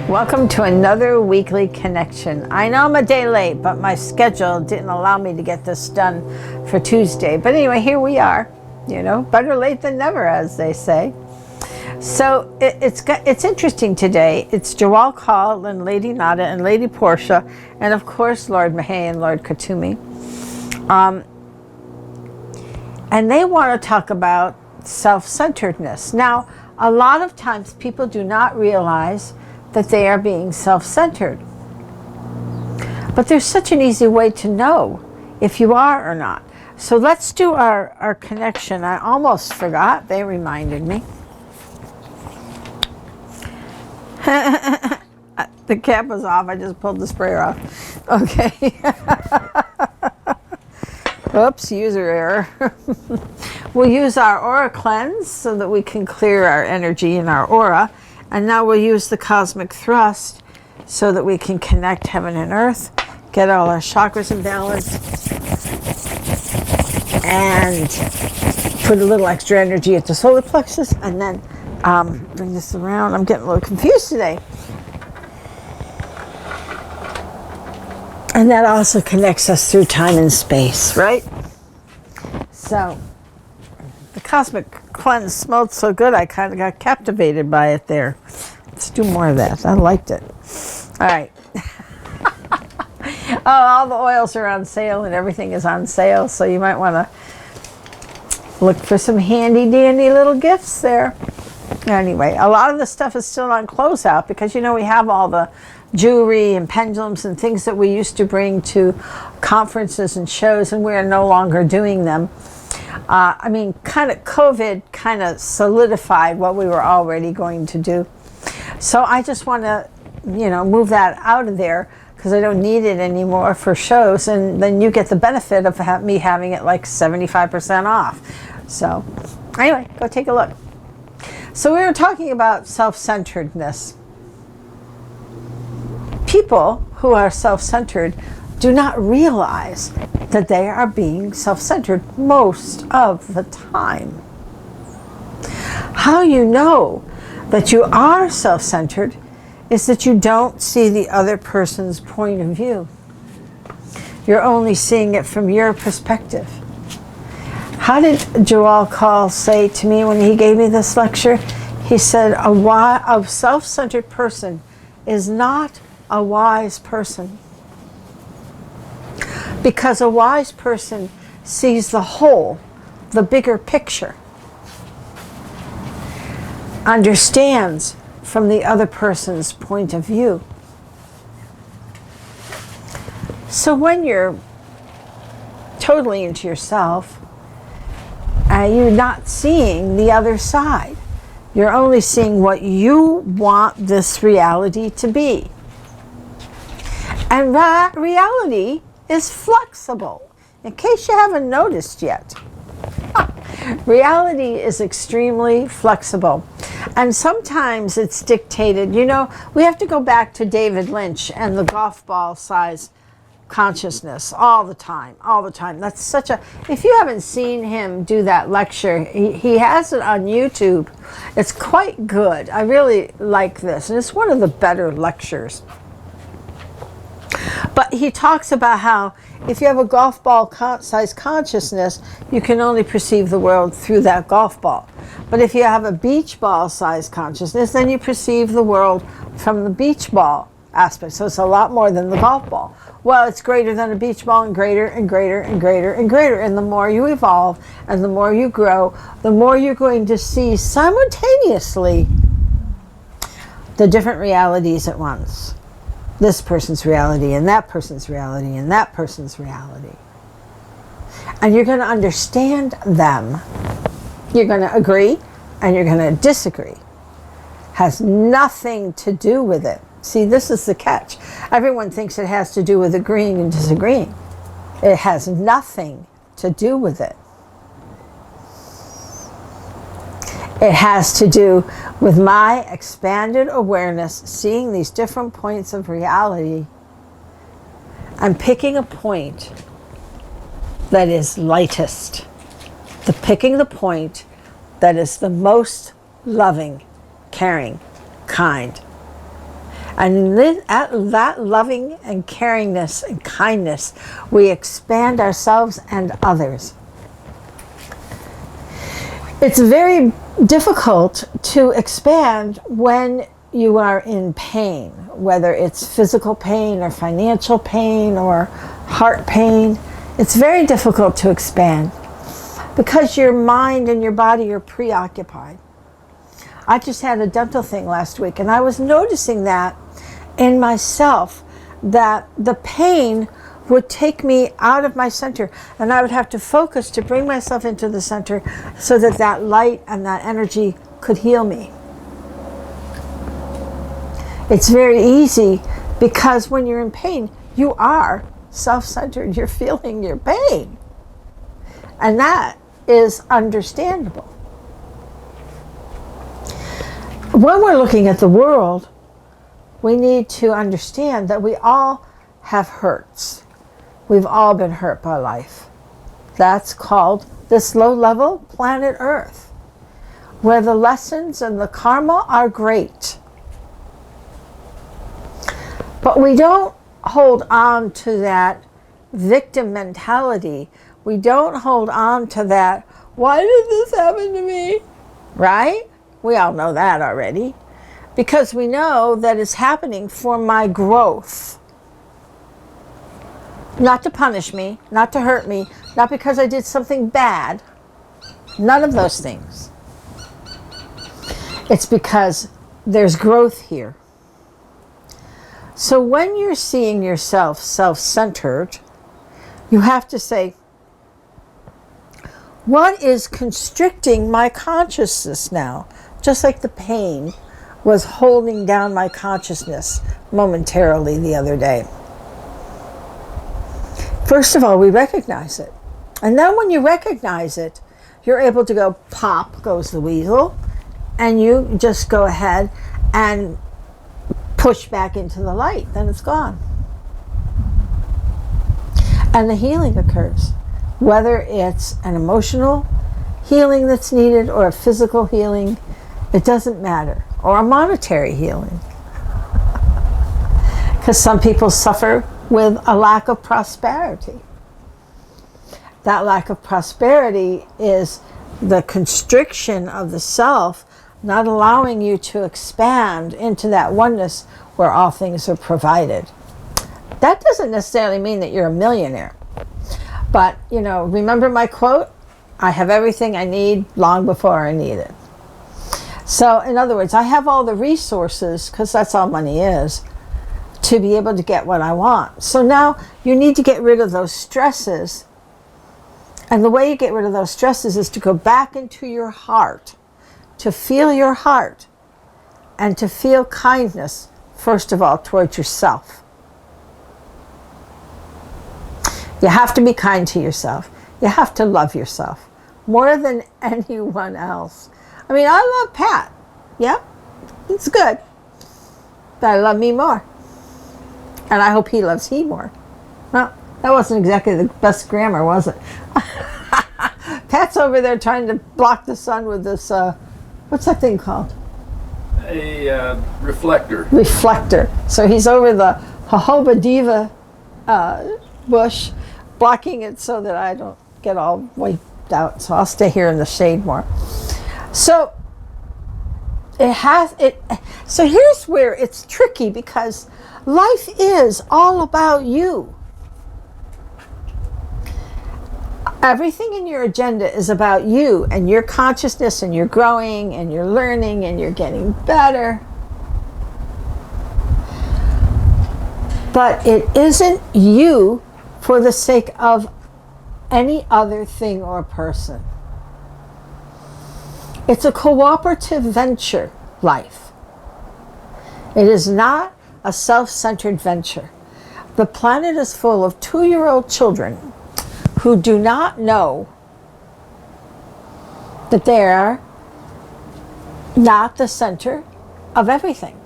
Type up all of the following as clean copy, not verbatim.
Welcome to another weekly connection. I know I'm a day late, but my schedule didn't allow me to get this done for Tuesday. But anyway, here we are. You know, better late than never, as they say. So it's interesting today. It's Joelle Call and Lady Nada and Lady Portia, and of course Lord Mahay and Lord Katumi. And they want to talk about self-centeredness. Now, a lot of times people do not realize that they are being self-centered. But there's such an easy way to know if you are or not. So let's do our connection. I almost forgot. They reminded me. The cap was off. I just pulled the sprayer off. Okay. Oops, user error. We'll use our aura cleanse so that we can clear our energy in our aura. And now we'll use the cosmic thrust so that we can connect heaven and earth, get all our chakras in balance, and put a little extra energy at the solar plexus, and then bring this around. I'm getting a little confused today. And that also connects us through time and space, right? So the cosmic cleanse smelled so good, I kind of got captivated by it there. Let's do more of that. I liked it. All right. Oh, all the oils are on sale and everything is on sale, so you might want to look for some handy dandy little gifts there. Anyway, a lot of the stuff is still on closeout because, you know, we have all the jewelry and pendulums and things that we used to bring to conferences and shows, and we're no longer doing them. I mean, COVID kind of solidified what we were already going to do. So I just want to, you know, move that out of there because I don't need it anymore for shows. And then you get the benefit of me having it like 75% off. So anyway, go take a look. So we were talking about self-centeredness. People who are self-centered do not realize that they are being self-centered most of the time. How you know that you are self-centered is that you don't see the other person's point of view. You're only seeing it from your perspective. How did Joelle Call say to me when he gave me this lecture? He said, a self-centered person is not a wise person. Because a wise person sees the whole, the bigger picture, understands from the other person's point of view. So when you're totally into yourself, you're not seeing the other side. You're only seeing what you want this reality to be. And that reality is flexible, in case you haven't noticed yet. Reality is extremely flexible. And sometimes it's dictated, you know, we have to go back to David Lynch and the golf ball size consciousness all the time. That's such a, if you haven't seen him do that lecture, he has it on YouTube. It's quite good. I really like this, and it's one of the better lectures. But he talks about how if you have a golf ball size consciousness, you can only perceive the world through that golf ball. But if you have a beach ball size consciousness, then you perceive the world from the beach ball aspect. So it's a lot more than the golf ball. Well, it's greater than a beach ball, and greater and greater and greater and greater. And the more you evolve and the more you grow, the more you're going to see simultaneously the different realities at once. This person's reality and that person's reality and that person's reality. And you're going to understand them. You're going to agree and you're going to disagree. Has nothing to do with it. See, this is the catch. Everyone thinks it has to do with agreeing and disagreeing. It has nothing to do with it. It has to do with my expanded awareness, seeing these different points of reality, and picking a point that is lightest. Picking the point that is the most loving, caring, kind. And at that loving and caringness and kindness, we expand ourselves and others. It's very difficult to expand when you are in pain, whether it's physical pain or financial pain or heart pain. It's very difficult to expand because your mind and your body are preoccupied. I just had a dental thing last week, and I was noticing that in myself, that the pain would take me out of my center, and I would have to focus to bring myself into the center so that that light and that energy could heal me. It's very easy because when you're in pain, you are self-centered. You're feeling your pain. And that is understandable. When we're looking at the world, we need to understand that we all have hurts. We've all been hurt by life. That's called this low-level planet Earth, where the lessons and the karma are great. But we don't hold on to that victim mentality. We don't hold on to that, why did this happen to me? Right? We all know that already. Because we know that it's happening for my growth. Not to punish me, not to hurt me, not because I did something bad. None of those things. It's because there's growth here. So when you're seeing yourself self-centered, you have to say, what is constricting my consciousness now? Just like the pain was holding down my consciousness momentarily the other day. First of all, we recognize it. And then when you recognize it, you're able to go, pop goes the weasel, and you just go ahead and push back into the light. Then it's gone. And the healing occurs. Whether it's an emotional healing that's needed or a physical healing, it doesn't matter. Or a monetary healing. Because some people suffer with a lack of prosperity. That lack of prosperity is the constriction of the self, not allowing you to expand into that oneness where all things are provided. That doesn't necessarily mean that you're a millionaire. But, you know, remember my quote? I have everything I need long before I need it. So, in other words, I have all the resources, because that's all money is, to be able to get what I want. So now you need to get rid of those stresses. And the way you get rid of those stresses is to go back into your heart, to feel your heart, and to feel kindness, first of all, towards yourself. You have to be kind to yourself. You have to love yourself more than anyone else. I mean, I love Pat. Yeah, it's good. But I love me more. And I hope he loves he more. Well, that wasn't exactly the best grammar, was it? Pat's over there trying to block the sun with this, what's that thing called? A reflector. Reflector. So he's over the jojoba diva bush, blocking it so that I don't get all wiped out. So I'll stay here in the shade more. So so here's where it's tricky, because life is all about you. Everything in your agenda is about you and your consciousness, and you're growing and you're learning and you're getting better. But it isn't you for the sake of any other thing or person. It's a cooperative venture, life. It is not a self-centered venture. The planet is full of 2-year-old children who do not know that they are not the center of everything.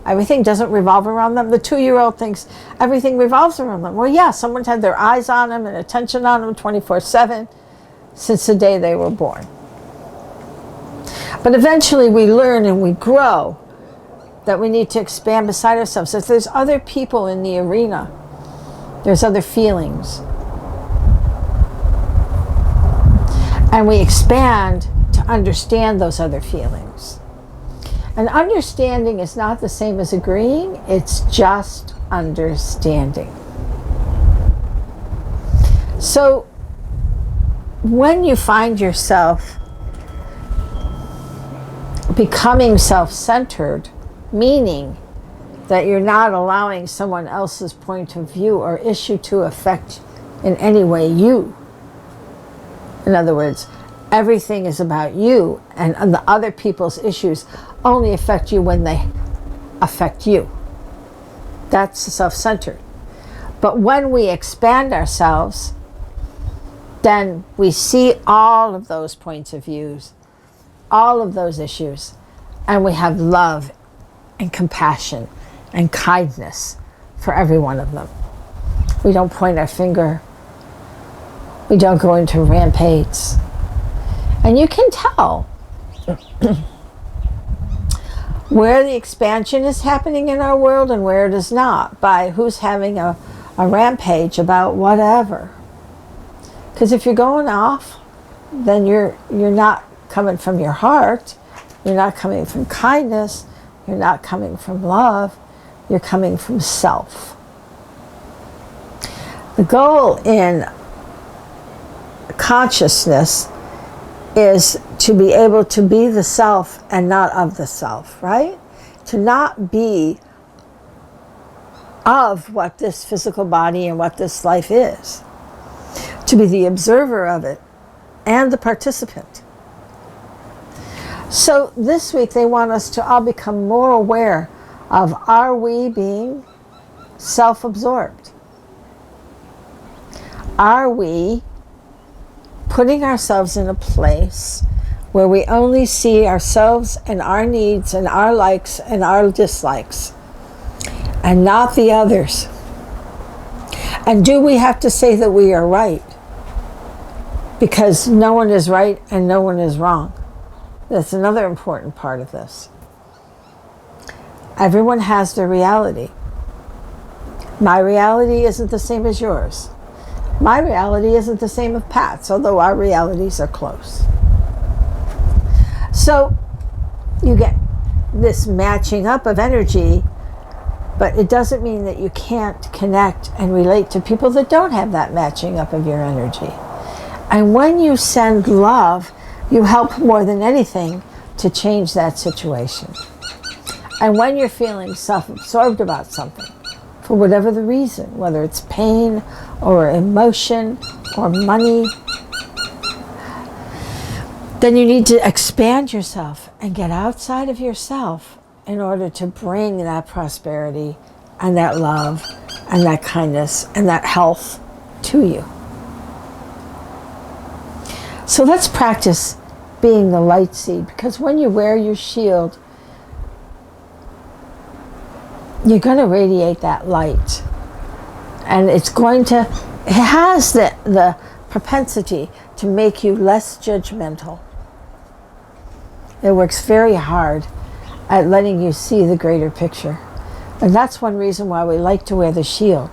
Everything doesn't revolve around them. The 2-year-old thinks everything revolves around them. Well, yeah, someone's had their eyes on them and attention on them 24/7 since the day they were born. But eventually we learn and we grow, that we need to expand beside ourselves. If there's other people in the arena, there's other feelings. And we expand to understand those other feelings. And understanding is not the same as agreeing, it's just understanding. So when you find yourself becoming self-centered, meaning that you're not allowing someone else's point of view or issue to affect in any way you. In other words, everything is about you, and the other people's issues only affect you when they affect you. That's self-centered. But when we expand ourselves, then we see all of those points of views, all of those issues, and we have love and compassion and kindness for every one of them. We don't point our finger. We don't go into rampage. And you can tell where the expansion is happening in our world and where it is not by who's having a rampage about whatever. Because if you're going off, then you're not coming from your heart. You're not coming from kindness. You're not coming from love. You're coming from self. The goal in consciousness is to be able to be the self and not of the self, right? To not be of what this physical body and what this life is. To be the observer of it and the participant. So this week they want us to all become more aware of, are we being self-absorbed? Are we putting ourselves in a place where we only see ourselves and our needs and our likes and our dislikes and not the others? And do we have to say that we are right? Because no one is right and no one is wrong. That's another important part of this. Everyone has their reality. My reality isn't the same as yours. My reality isn't the same as Pat's, although our realities are close. So you get this matching up of energy, but it doesn't mean that you can't connect and relate to people that don't have that matching up of your energy. And when you send love, you help more than anything to change that situation. And when you're feeling self-absorbed about something, for whatever the reason, whether it's pain or emotion or money, then you need to expand yourself and get outside of yourself in order to bring that prosperity and that love and that kindness and that health to you. So let's practice being the light seed, because when you wear your shield, you're going to radiate that light. And it has the propensity to make you less judgmental. It works very hard at letting you see the greater picture. And that's one reason why we like to wear the shield,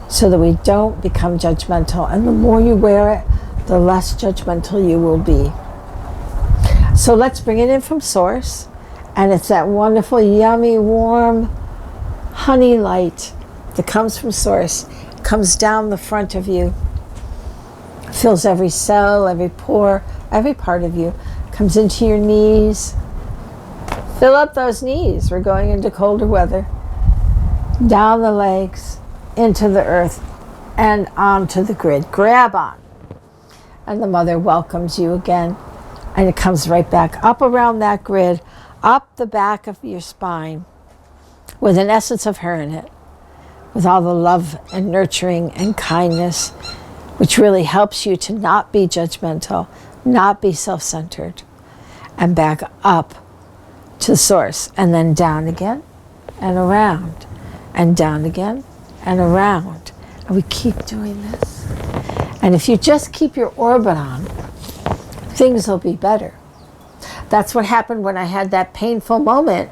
so that we don't become judgmental. And the more you wear it, the less judgmental you will be. So let's bring it in from source. And it's that wonderful, yummy, warm honey light that comes from source, comes down the front of you, fills every cell, every pore, every part of you, comes into your knees. Fill up those knees. We're going into colder weather. Down the legs, into the earth, and onto the grid. Grab on. And the mother welcomes you again. And it comes right back up around that grid, up the back of your spine, with an essence of her in it, with all the love and nurturing and kindness, which really helps you to not be judgmental, not be self-centered, and back up to the source, and then down again, and around, and down again, and around. And we keep doing this. And if you just keep your orbit on, things will be better. That's what happened when I had that painful moment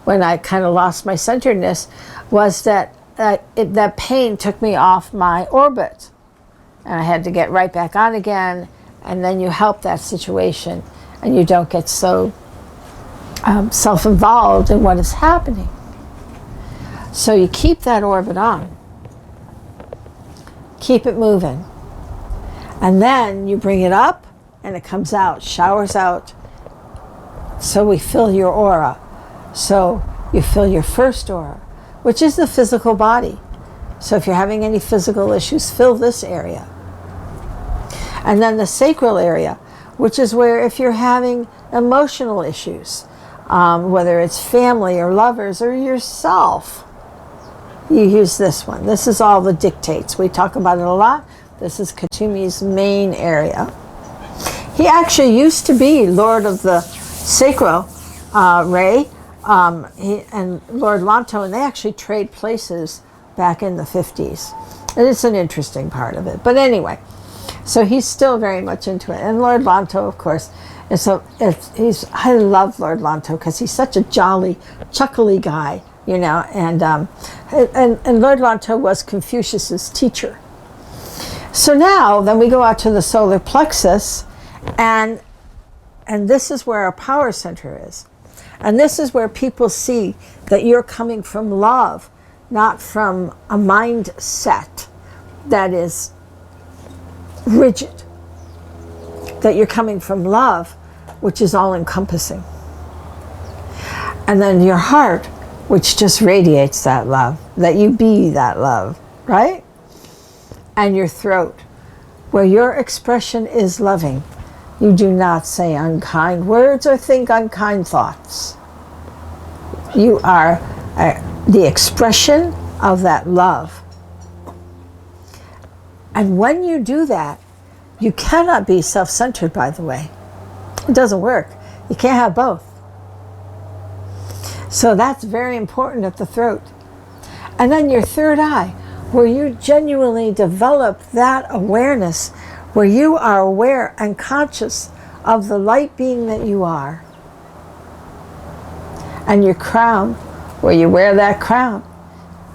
when I kind of lost my centeredness was that that pain took me off my orbit. And I had to get right back on again. And then you help that situation and you don't get so self-involved in what is happening. So you keep that orbit on. Keep it moving. And then you bring it up and it comes out, showers out. So we fill your aura. So you fill your first aura, which is the physical body. So if you're having any physical issues, fill this area. And then the sacral area, which is where if you're having emotional issues, whether it's family or lovers or yourself, you use this one. This is all the dictates. We talk about it a lot. This is Katumi's main area. He actually used to be Lord of the Sacral Ray, and Lord Lanto, and they actually trade places back in the 50s. And it's an interesting part of it. But anyway, so he's still very much into it. And Lord Lanto, of course, I love Lord Lanto because he's such a jolly, chuckly guy, you know. And Lord Lanto was Confucius's teacher. So now, then we go out to the solar plexus, and this is where our power center is. And this is where people see that you're coming from love, not from a mindset that is rigid. That you're coming from love, which is all-encompassing. And then your heart, which just radiates that love, that you be that love, right? And your throat, where your expression is loving. You do not say unkind words or think unkind thoughts. You are the expression of that love. And when you do that, you cannot be self-centered, by the way. It doesn't work. You can't have both. So that's very important at the throat. And then your third eye, where you genuinely develop that awareness, where you are aware and conscious of the light being that you are. And your crown, where you wear that crown.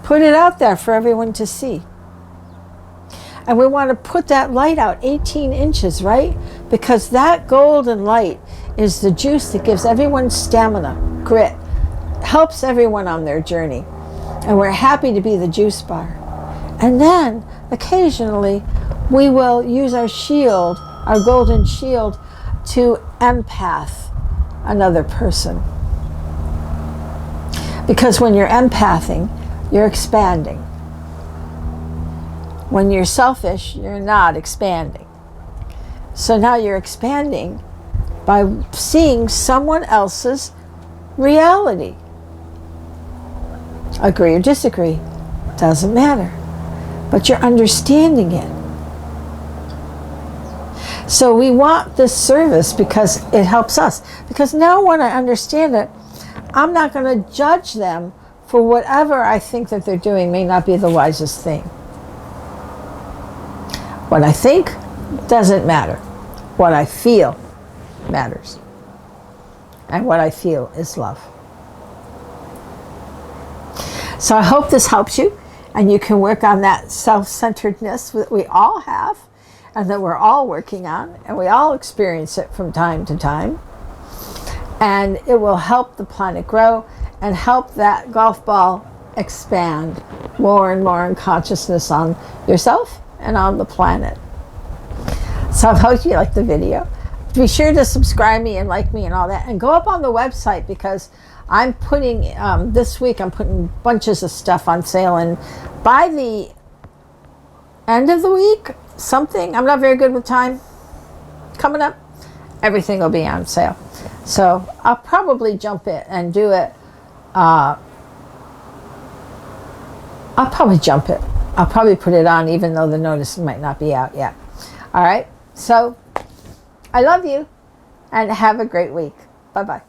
Put it out there for everyone to see. And we want to put that light out 18 inches, right? Because that golden light is the juice that gives everyone stamina, grit, helps everyone on their journey. And we're happy to be the juice bar. And then, occasionally, we will use our shield, our golden shield, to empath another person. Because when you're empathing, you're expanding. When you're selfish, you're not expanding. So now you're expanding by seeing someone else's reality. Agree or disagree, doesn't matter. But you're understanding it. So we want this service because it helps us. Because now when I understand it, I'm not going to judge them for whatever I think that they're doing may not be the wisest thing. What I think doesn't matter. What I feel matters. And what I feel is love. So I hope this helps you, and you can work on that self-centeredness that we all have, and that we're all working on, and we all experience it from time to time. And it will help the planet grow and help that golf ball expand more and more in consciousness on yourself and on the planet. So I hope you liked the video. Be sure to subscribe me and like me and all that, and go up on the website, because I'm putting this week I'm putting bunches of stuff on sale, and by the end of the week, I'm not very good with time coming up, everything will be on sale. So I'll probably jump it and do it. I'll probably jump it. I'll probably put it on even though the notice might not be out yet. All right. So I love you and have a great week. Bye-bye.